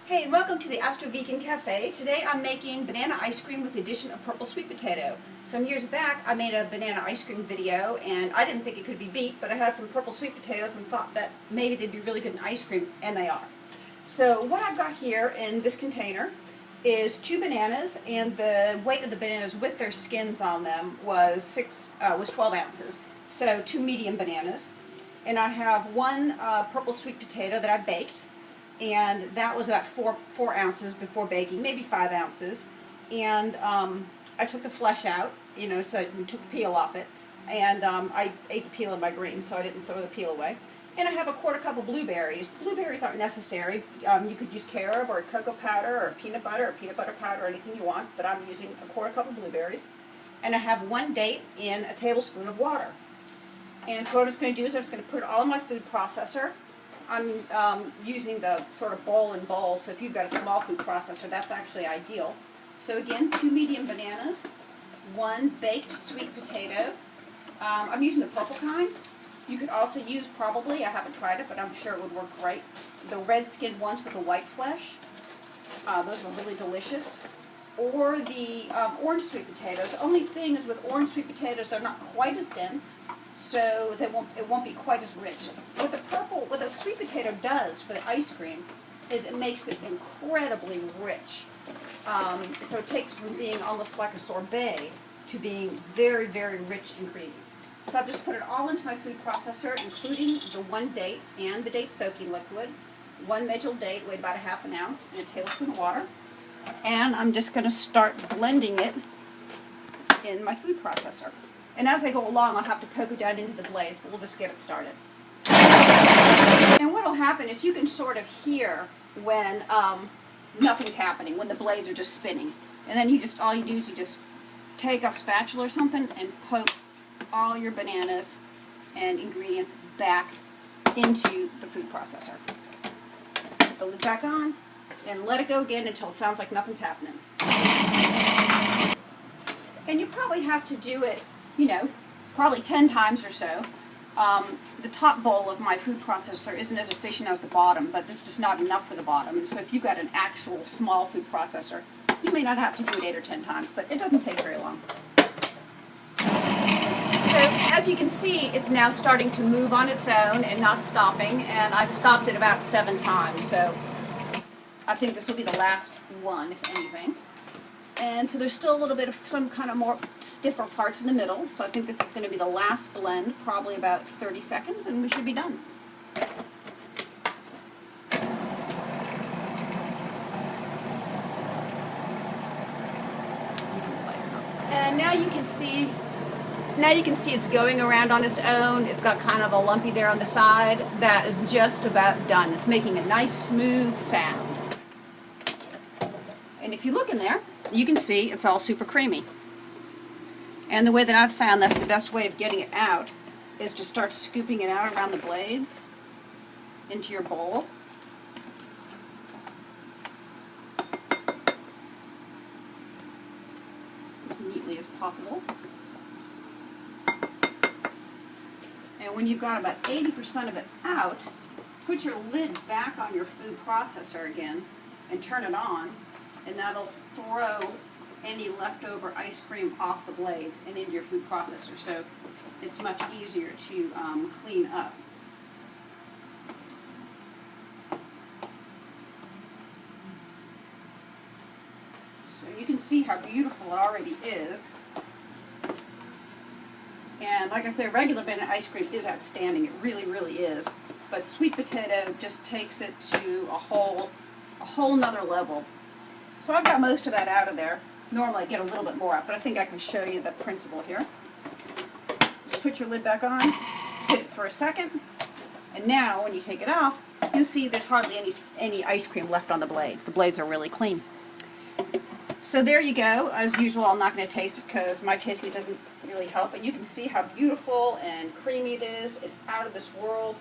Hey, welcome to the Astro Vegan Cafe. Today I'm making banana ice cream with the addition of purple sweet potato. Some years back I made a banana ice cream video and I didn't think it could be beat, but I had some purple sweet potatoes and thought that maybe they'd be really good in ice cream, and they are. So what I've got here in this container is 2 bananas, and the weight of the bananas with their skins on them was 12 ounces. So 2 medium bananas. And I have 1 purple sweet potato that I baked, and that was about 4 ounces before baking, maybe 5 ounces. And I took the flesh out, so I took the peel off it, and I ate the peel of my greens, so I didn't throw the peel away. And I have a 1/4 cup of blueberries. Blueberries aren't necessary. You could use carob or cocoa powder or peanut butter powder or anything you want, but I'm using a 1/4 cup of blueberries. And I have 1 date in a tablespoon of water. And so what I'm just going to do is I'm just going to put it all in my food processor. I'm using the sort of bowl and bowl, so if you've got a small food processor, that's actually ideal. So again, 2 medium bananas, 1 baked sweet potato. I'm using the purple kind. You could also use, probably, I haven't tried it, but I'm sure it would work great, the red-skinned ones with the white flesh. Those are really delicious. Or the orange sweet potatoes. The only thing is with orange sweet potatoes, they're not quite as dense, so it won't be quite as rich. What the sweet potato does for the ice cream is it makes it incredibly rich. So it takes from being almost like a sorbet to being very, very rich and creamy. So I've just put it all into my food processor, including the 1 date and the date soaking liquid. 1 measured date weighed about 1/2 ounce, and a tablespoon of water. And I'm just going to start blending it in my food processor. And as I go along, I'll have to poke it down into the blades, but we'll just get it started. And what will happen is you can sort of hear when nothing's happening, when the blades are just spinning. And then all you do is you just take a spatula or something and poke all your bananas and ingredients back into the food processor. Put the lid back on and let it go again until it sounds like nothing's happening. And you probably have to do it, probably 10 times or so. The top bowl of my food processor isn't as efficient as the bottom, but there's just not enough for the bottom. So if you've got an actual small food processor, you may not have to do it 8 or 10 times, but it doesn't take very long. So as you can see, it's now starting to move on its own and not stopping, and I've stopped it about 7 times, so I think this will be the last one, if anything. And so there's still a little bit of some kind of more stiffer parts in the middle, so I think this is going to be the last blend, probably about 30 seconds, and we should be done. And now you can see it's going around on its own. It's got kind of a lumpy there on the side. That is just about done. It's making a nice smooth sound. And if you look in there, you can see it's all super creamy. And the way that I've found that's the best way of getting it out is to start scooping it out around the blades into your bowl. As neatly as possible. And when you've got about 80% of it out, put your lid back on your food processor again and turn it on, and that'll throw any leftover ice cream off the blades and into your food processor, so it's much easier to clean up. So you can see how beautiful it already is. And like I say, regular banana ice cream is outstanding. It really, really is. But sweet potato just takes it to a whole nother level. So I've got most of that out of there. Normally I get a little bit more out, but I think I can show you the principle here. Just put your lid back on, hit it for a second, and now when you take it off, you'll see there's hardly any ice cream left on the blades. The blades are really clean. So there you go. As usual, I'm not going to taste it because my tasting doesn't really help, but you can see how beautiful and creamy it is. It's out of this world.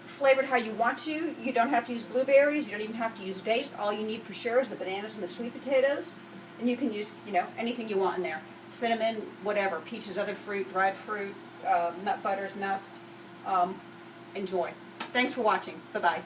Flavored how you want to. You don't have to use blueberries. You don't even have to use dates. All you need for sure is the bananas and the sweet potatoes. And you can use, anything you want in there. Cinnamon, whatever, peaches, other fruit, dried fruit, nut butters, nuts. Enjoy. Thanks for watching. Bye-bye.